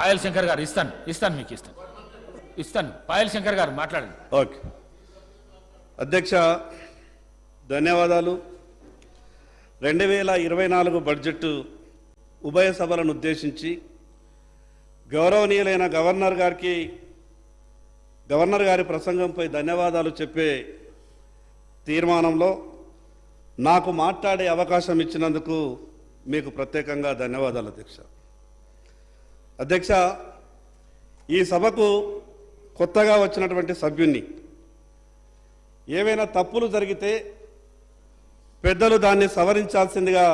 పాయల్ శంకర్ గారు ఇస్తాను మీకు ఇస్తాను పాయల్ శంకర్ గారు మాట్లాడండి. ఓకే అధ్యక్ష, ధన్యవాదాలు. 2024 బడ్జెట్ ఉభయ సభలను ఉద్దేశించి గౌరవనీయులైన గవర్నర్ గారి ప్రసంగంపై ధన్యవాదాలు చెప్పే తీర్మానంలో నాకు మాట్లాడే అవకాశం ఇచ్చినందుకు మీకు ప్రత్యేకంగా ధన్యవాదాలు అధ్యక్ష. ఈ సభకు కొత్తగా వచ్చినటువంటి సభ్యుణ్ణి, ఏవైనా తప్పులు జరిగితే పెద్దలు దాన్ని సవరించాల్సిందిగా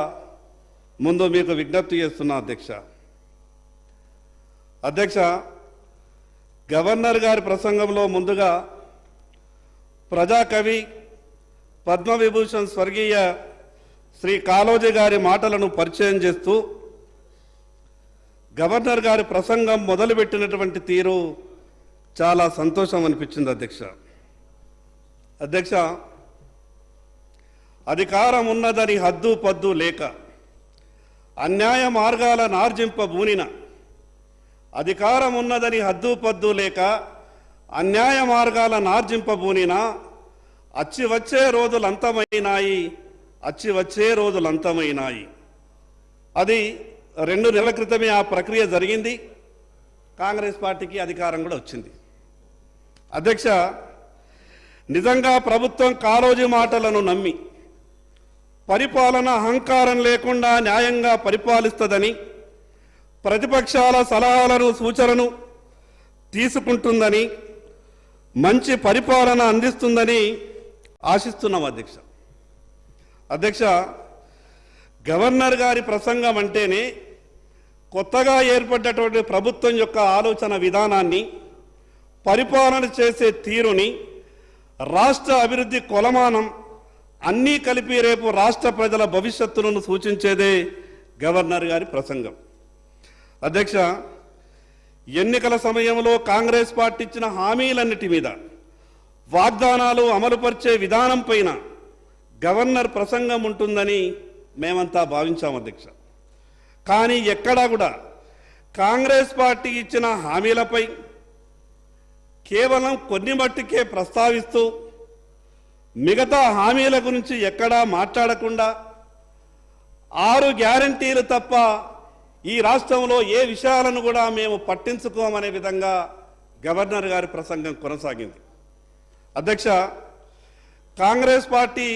ముందు మీకు విజ్ఞప్తి చేస్తున్నా అధ్యక్ష. గవర్నర్ గారి ప్రసంగంలో ముందుగా ప్రజాకవి పద్మవిభూషణ్ స్వర్గీయ శ్రీ కాళోజీ గారి మాటలను పరిచయం చేస్తూ గవర్నర్ గారి ప్రసంగం మొదలుపెట్టినటువంటి తీరు చాలా సంతోషం అనిపించింది అధ్యక్ష. అధికారం ఉన్నదని హద్దు పద్దు లేక అన్యాయ మార్గాల నార్జింపబూనిన, అధికారం ఉన్నదని హద్దు పద్దు లేక అన్యాయ మార్గాల నార్జింపబూనిన, అచ్చి వచ్చే రోజులంతమైనాయి. అది 2 నెలల క్రితమే ఆ ప్రక్రియ జరిగింది. కాంగ్రెస్ పార్టీకి అధికారం కూడా వచ్చింది అధ్యక్ష. నిజంగా ప్రభుత్వం కాళోజీ మాటలను నమ్మి పరిపాలన అహంకారం లేకుండా న్యాయంగా పరిపాలిస్తుందని, ప్రతిపక్షాల సలహాలను సూచనలను తీసుకుంటుందని, మంచి పరిపాలన అందిస్తుందని ఆశిస్తున్నాం అధ్యక్ష. గవర్నర్ గారి ప్రసంగం అంటేనే కొత్తగా ఏర్పడ్డటువంటి ప్రభుత్వం యొక్క ఆలోచన విధానాన్ని, పరిపాలన చేసే తీరుని, రాష్ట్ర అభివృద్ధి కొలమానం అన్నీ కలిపి రేపు రాష్ట్ర ప్రజల భవిష్యత్తును సూచించేదే గవర్నర్ గారి ప్రసంగం అధ్యక్ష. ఎన్నికల సమయంలో కాంగ్రెస్ పార్టీ ఇచ్చిన హామీలన్నిటి మీద, వాగ్దానాలు అమలుపరిచే విధానం పైన గవర్నర్ ప్రసంగం ఉంటుందని మేమంతా భావించాం అధ్యక్ష. కానీ ఎక్కడా కూడా కాంగ్రెస్ పార్టీ ఇచ్చిన హామీలపై కేవలం కొన్ని మట్టుకే ప్రస్తావిస్తూ మిగతా హామీల గురించి ఎక్కడా మాట్లాడకుండా 6 గ్యారంటీలు తప్ప ఈ రాష్ట్రంలో ఏ విషయాలను కూడా మేము పట్టించుకోమనే విధంగా గవర్నర్ గారి ప్రసంగం కొనసాగింది అధ్యక్ష. కాంగ్రెస్ పార్టీ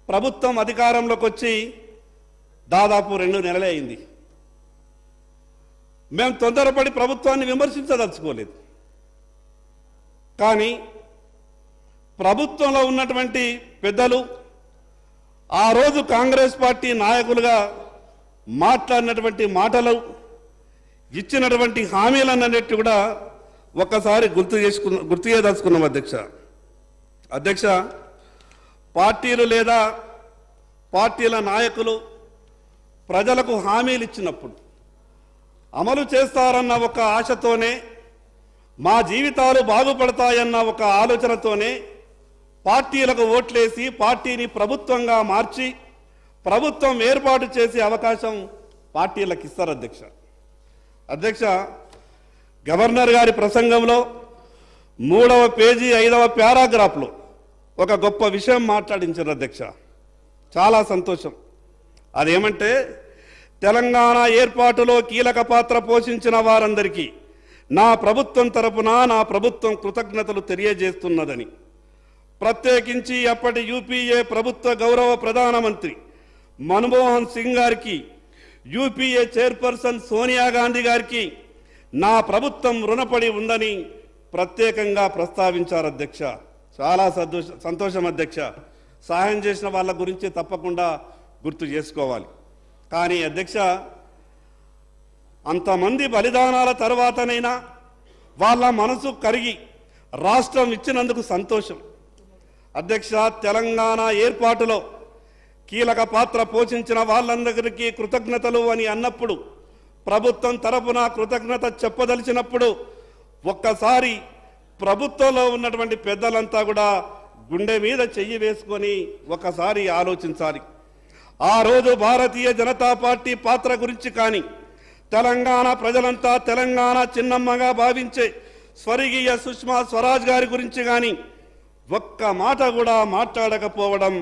ప్రభుత్వం అధికారంలోకి వచ్చి దాదాపు 2 నెలలే అయింది. మేము తొందరపడి ప్రభుత్వాన్ని విమర్శించదలుచుకోలేదు. కానీ ప్రభుత్వంలో ఉన్నటువంటి పెద్దలు ఆ రోజు కాంగ్రెస్ పార్టీ నాయకులుగా మాట్లాడినటువంటి మాటలు, ఇచ్చినటువంటి హామీలన్నిటి కూడా ఒక్కసారి గుర్తు చేయదలుచుకున్నాం అధ్యక్ష. పార్టీలు లేదా పార్టీల నాయకులు ప్రజలకు హామీలు ఇచ్చినప్పుడు అమలు చేస్తారన్న ఒక ఆశతోనే, మా జీవితాలు బాగుపడతాయన్న ఒక ఆలోచనతోనే పార్టీలకు ఓట్లేసి పార్టీని ప్రభుత్వంగా మార్చి ప్రభుత్వం ఏర్పాటు చేసే అవకాశం పార్టీలకు ఇస్తారు అధ్యక్ష. గవర్నర్ గారి ప్రసంగంలో 3వ పేజీ 5వ పారాగ్రాఫ్లో ఒక గొప్ప విషయం మాట్లాడించారు అధ్యక్ష. చాలా సంతోషం. అదేమంటే, తెలంగాణ ఏర్పాటులో కీలక పాత్ర పోషించిన వారందరికీ నా ప్రభుత్వం తరపున నా ప్రభుత్వం కృతజ్ఞతలు తెలియజేస్తున్నదని, ప్రత్యేకించి అప్పటి యూపీఏ ప్రభుత్వ గౌరవ ప్రధానమంత్రి మన్మోహన్ సింగ్ గారికి, యూపీఏ చైర్పర్సన్ సోనియా గాంధీ గారికి నా ప్రభుత్వం రుణపడి ఉందని ప్రత్యేకంగా ప్రస్తావించారు అధ్యక్ష. చాలా సంతోషం అధ్యక్ష. సహాయం చేసిన వాళ్ళ గురించి తప్పకుండా గుర్తు చేసుకోవాలి. కానీ అధ్యక్ష, అంతమంది బలిదానాల తర్వాతనైనా వాళ్ళ మనసు కరిగి రాష్ట్రం ఇచ్చినందుకు సంతోషం అధ్యక్ష. తెలంగాణ ఏర్పాటులో కీలక పాత్ర పోషించిన వాళ్ళందరికీ కృతజ్ఞతలు అని అన్నప్పుడు, ప్రభుత్వం తరపున కృతజ్ఞత చెప్పదలిచినప్పుడు ఒక్కసారి ప్రభుత్వంలో ఉన్నటువంటి పెద్దలంతా కూడా గుండె మీద చెయ్యి వేసుకొని ఒకసారి ఆలోచించాలి. ఆ రోజు భారతీయ జనతా పార్టీ పాత్ర గురించి కానీ, తెలంగాణ ప్రజలంతా తెలంగాణ చిన్నమ్మగా భావించే స్వర్గీయ సుష్మా స్వరాజ్ గారి గురించి కానీ ఒక్క మాట కూడా మాట్లాడకపోవడం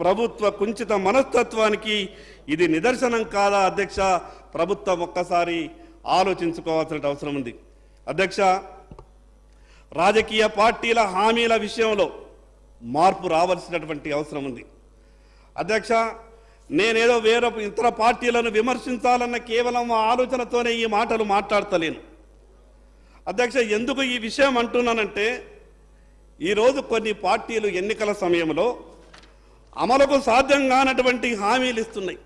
ప్రభుత్వ కుంచిత మనస్తత్వానికి ఇది నిదర్శనం కాదా అధ్యక్ష? ప్రభుత్వం ఒక్కసారి ఆలోచించుకోవాల్సిన అవసరం ఉంది అధ్యక్ష. రాజకీయ పార్టీల హామీల విషయంలో మార్పు రావాల్సినటువంటి అవసరం ఉంది అధ్యక్ష. నేనేదో వేరే ఇతర పార్టీలను విమర్శించాలన్న కేవలం ఆలోచనతోనే ఈ మాటలు మాట్లాడతలేను అధ్యక్ష. ఎందుకు ఈ విషయం అంటున్నానంటే, ఈరోజు కొన్ని పార్టీలు ఎన్నికల సమయంలో అమలుకు సాధ్యం కానటువంటి హామీలు ఇస్తున్నాయి.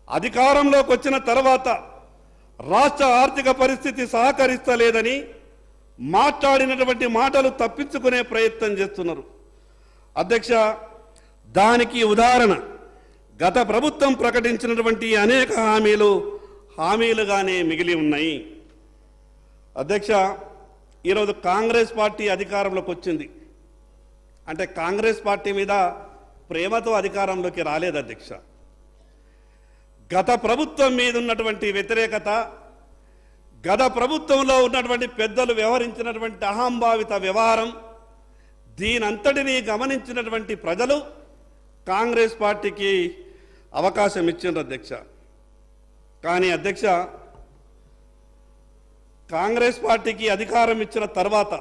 అధికారంలోకి వచ్చిన తర్వాత రాష్ట్ర ఆర్థిక పరిస్థితి సహకరిస్తలేదని మాట్లాడినటువంటి మాటలు తప్పించుకునే ప్రయత్నం చేస్తున్నారు అధ్యక్ష. దానికి ఉదాహరణ గత ప్రభుత్వం ప్రకటించినటువంటి అనేక హామీలుగానే మిగిలి ఉన్నాయి అధ్యక్ష. ఈరోజు కాంగ్రెస్ పార్టీ అధికారంలోకి వచ్చింది అంటే కాంగ్రెస్ పార్టీ మీద ప్రేమతో అధికారంలోకి రాలేదు అధ్యక్ష. గత ప్రభుత్వం మీద ఉన్నటువంటి వ్యతిరేకత, గత ప్రభుత్వంలో ఉన్నటువంటి పెద్దలు వ్యవహరించినటువంటి అహంభావిత వ్యవహారం, దీనంతటినీ గమనించినటువంటి ప్రజలు కాంగ్రెస్ పార్టీకి అవకాశం ఇచ్చిండ్రు అధ్యక్ష. కానీ అధ్యక్ష, కాంగ్రెస్ పార్టీకి అధికారం ఇచ్చిన తర్వాత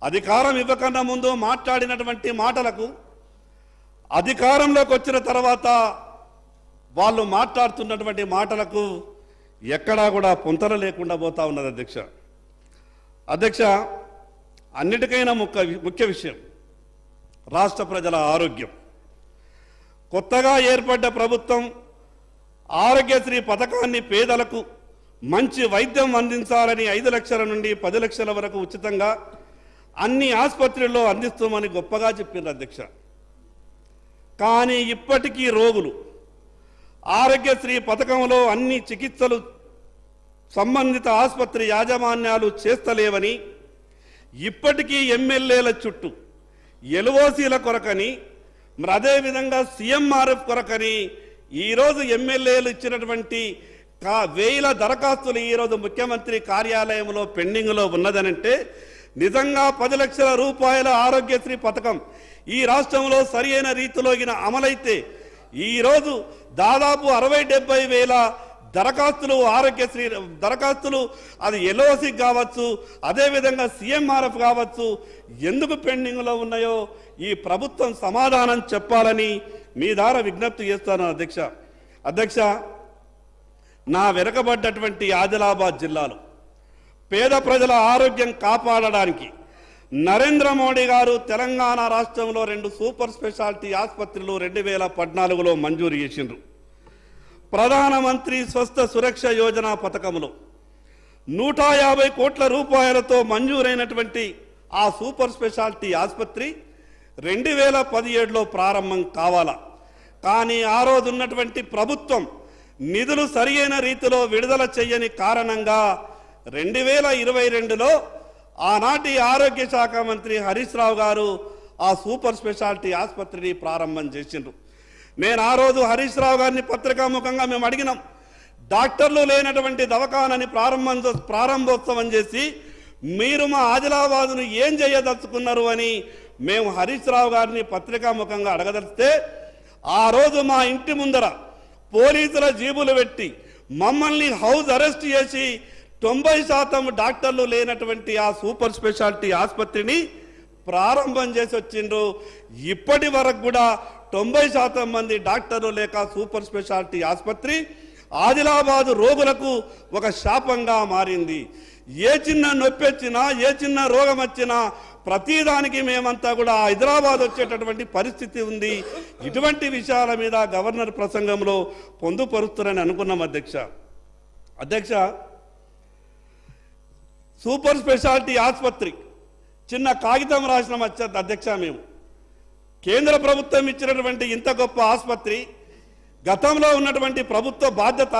అధికారం ఇవ్వకన్నా ముందు మాట్లాడినటువంటి మాటలకు అధికారంలోకి వచ్చిన తర్వాత వాళ్ళు మాట్లాడుతున్నటువంటి మాటలకు ఎక్కడా కూడా పొంతన లేకుండా పోతా ఉన్నది అధ్యక్ష. అధ్యక్ష, అన్నిటికైనా ముఖ్య విషయం రాష్ట్ర ప్రజల ఆరోగ్యం. కొత్తగా ఏర్పడ్డ ప్రభుత్వం ఆరోగ్యశ్రీ పథకాన్ని పేదలకు మంచి వైద్యం అందించాలని 5 లక్షల నుండి 10 లక్షల వరకు ఉచితంగా అన్ని ఆసుపత్రుల్లో అందిస్తామని గొప్పగా చెప్పింది అధ్యక్ష. కానీ ఇప్పటికీ రోగులు ఆరోగ్యశ్రీ పథకంలో అన్ని చికిత్సలు సంబంధిత ఆసుపత్రి యాజమాన్యాలు చేస్తలేవని, ఇప్పటికీ ఎమ్మెల్యేల చుట్టూ ఎల్ఓసీల కొరకని, మరి అదేవిధంగా సీఎంఆర్ఎఫ్ కొరకని ఈరోజు ఎమ్మెల్యేలు ఇచ్చినటువంటి 1000 దరఖాస్తులు ఈరోజు ముఖ్యమంత్రి కార్యాలయంలో పెండింగ్లో ఉన్నదనంటే, నిజంగా 10 లక్షల రూపాయల ఆరోగ్యశ్రీ పథకం ఈ రాష్ట్రంలో సరియైన రీతిలో అమలైతే ఈరోజు దాదాపు 60-70 వేల దరఖాస్తులు ఆరోగ్యశ్రీ దరఖాస్తులు అది ఎల్ఓసి కావచ్చు, అదేవిధంగా సీఎంఆర్ఎఫ్ కావచ్చు, ఎందుకు పెండింగ్లో ఉన్నాయో ఈ ప్రభుత్వం సమాధానం చెప్పాలని మీ ద్వారా విజ్ఞప్తి చేస్తాను అధ్యక్ష. అధ్యక్ష, నా వెనుకబడ్డటువంటి ఆదిలాబాద్ జిల్లాలో పేద ప్రజల ఆరోగ్యం కాపాడడానికి నరేంద్ర మోడీ గారు తెలంగాణ రాష్ట్రంలో 2 సూపర్ స్పెషాలిటీ ఆసుపత్రులు 2014లో మంజూరు చేసిండ్రు. ప్రధానమంత్రి స్వస్థ సురక్ష యోజన పథకంలో 150 కోట్ల రూపాయలతో మంజూరైనటువంటి ఆ సూపర్ స్పెషాలిటీ ఆసుపత్రి 2017లో ప్రారంభం కావాలా. కానీ ఆ రోజు ఉన్నటువంటి ప్రభుత్వం నిధులు సరియైన రీతిలో విడుదల చేయని కారణంగా 2022లో ఆనాటి ఆరోగ్య శాఖ మంత్రి హరీష్ రావు గారు ఆ సూపర్ స్పెషాలిటీ ఆసుపత్రిని ప్రారంభం చేసిండ్రు. నేను ఆ రోజు హరీష్ రావు గారిని పత్రికాముఖంగా మేము అడిగినాం, డాక్టర్లు లేనటువంటి దవాఖానాని ప్రారంభోత్సవం చేసి మీరు మా ఆదిలాబాదును ఏం చేయదలుచుకున్నారు అని మేము హరీష్ రావు గారిని పత్రికాముఖంగా అడగదలిస్తే, ఆ రోజు మా ఇంటి ముందర పోలీసుల జీబులు పెట్టి మమ్మల్ని హౌస్ అరెస్ట్ చేసి 90% డాక్టర్లు లేనటువంటి ఆ సూపర్ స్పెషాలిటీ ఆసుపత్రిని ప్రారంభం చేసి వచ్చిండ్రు. ఇప్పటి వరకు కూడా 90% మంది డాక్టర్లు లేక సూపర్ స్పెషాలిటీ ఆసుపత్రి ఆదిలాబాదు రోగులకు ఒక శాపంగా మారింది. ఏ చిన్న నొప్పి వచ్చినా, ఏ చిన్న రోగం వచ్చినా ప్రతిదానికి మేమంతా కూడా హైదరాబాద్ వచ్చేటటువంటి పరిస్థితి ఉంది. ఇటువంటి విషయాల మీద గవర్నర్ ప్రసంగంలో పొందుపరుస్తారని అనుకున్నాం అధ్యక్ష. అధ్యక్ష, సూపర్ స్పెషాలిటీ ఆసుపత్రి చిన్న కాగితం రాసినాం అధ్యక్ష. మేము కేంద్ర ప్రభుత్వం ఇచ్చినటువంటి ఇంత గొప్ప ఆసుపత్రి, గతంలో ఉన్నటువంటి ప్రభుత్వ బాధ్యత,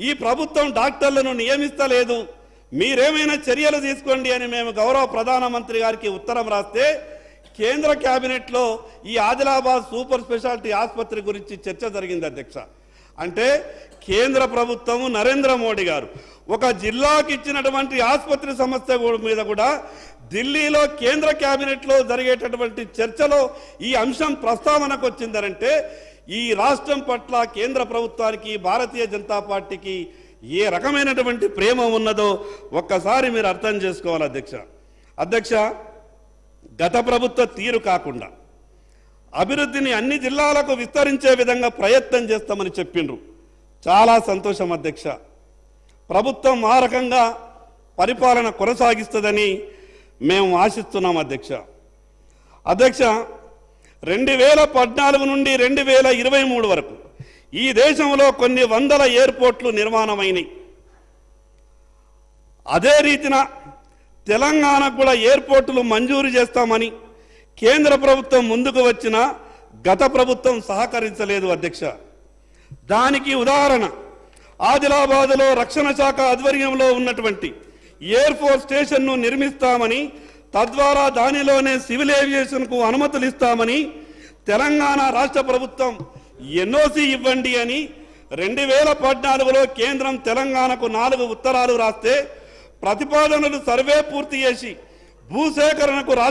ఈ ప్రభుత్వం డాక్టర్లను నియమిస్తలేదు, మీరేమైనా చర్యలు తీసుకోండి అని మేము గౌరవ ప్రధానమంత్రి గారికి ఉత్తరం రాస్తే కేంద్ర కేబినెట్లో ఈ ఆదిలాబాద్ సూపర్ స్పెషాలిటీ ఆసుపత్రి గురించి చర్చ జరిగింది అధ్యక్ష. అంటే కేంద్ర ప్రభుత్వము నరేంద్ర మోడీ గారు ఒక జిల్లాకి ఇచ్చినటువంటి ఆసుపత్రి సమస్య మీద కూడా ఢిల్లీలో కేంద్ర కేబినెట్లో జరిగేటటువంటి చర్చలో ఈ అంశం ప్రస్తావనకు వచ్చిందనంటే ఈ రాష్ట్రం పట్ల కేంద్ర ప్రభుత్వానికి భారతీయ జనతా పార్టీకి ఏ రకమైనటువంటి ప్రేమ ఉన్నదో ఒక్కసారి మీరు అర్థం చేసుకోవాలి అధ్యక్ష గత ప్రభుత్వ తీరు కాకుండా అభివృద్ధిని అన్ని జిల్లాలకు విస్తరించే విధంగా ప్రయత్నం చేస్తామని చెప్పిండ్రు. చాలా సంతోషం అధ్యక్ష. ప్రభుత్వం ఆ రకంగా పరిపాలన కొనసాగిస్తుందని మేము ఆశిస్తున్నాం అధ్యక్ష. 2014 నుండి 2023 వరకు ఈ దేశంలో కొన్ని వందల ఎయిర్పోర్ట్లు నిర్మాణమైనవి. అదే రీతిన తెలంగాణకు కూడా ఎయిర్పోర్టులు మంజూరు చేస్తామని కేంద్ర ప్రభుత్వం ముందుకు వచ్చిన గత ప్రభుత్వం సహకరించలేదు అధ్యక్ష. దానికి ఉదాహరణ ఆదిలాబాద్లో రక్షణ శాఖ ఆధ్వర్యంలో ఉన్నటువంటి ఎయిర్ ఫోర్స్ స్టేషన్ను నిర్మిస్తామని, తద్వారా దానిలోనే సివిల్ ఏవియేషన్కు అనుమతులు ఇస్తామని తెలంగాణ రాష్ట్ర ప్రభుత్వం ఎన్ఓసి ఇవ్వండి అని 2014లో కేంద్రం తెలంగాణకు 4 ఉత్తరాలు రాస్తే ప్రతిపాదనలు సర్వే పూర్తి చేసి భూసేకరణకు రాష్ట్ర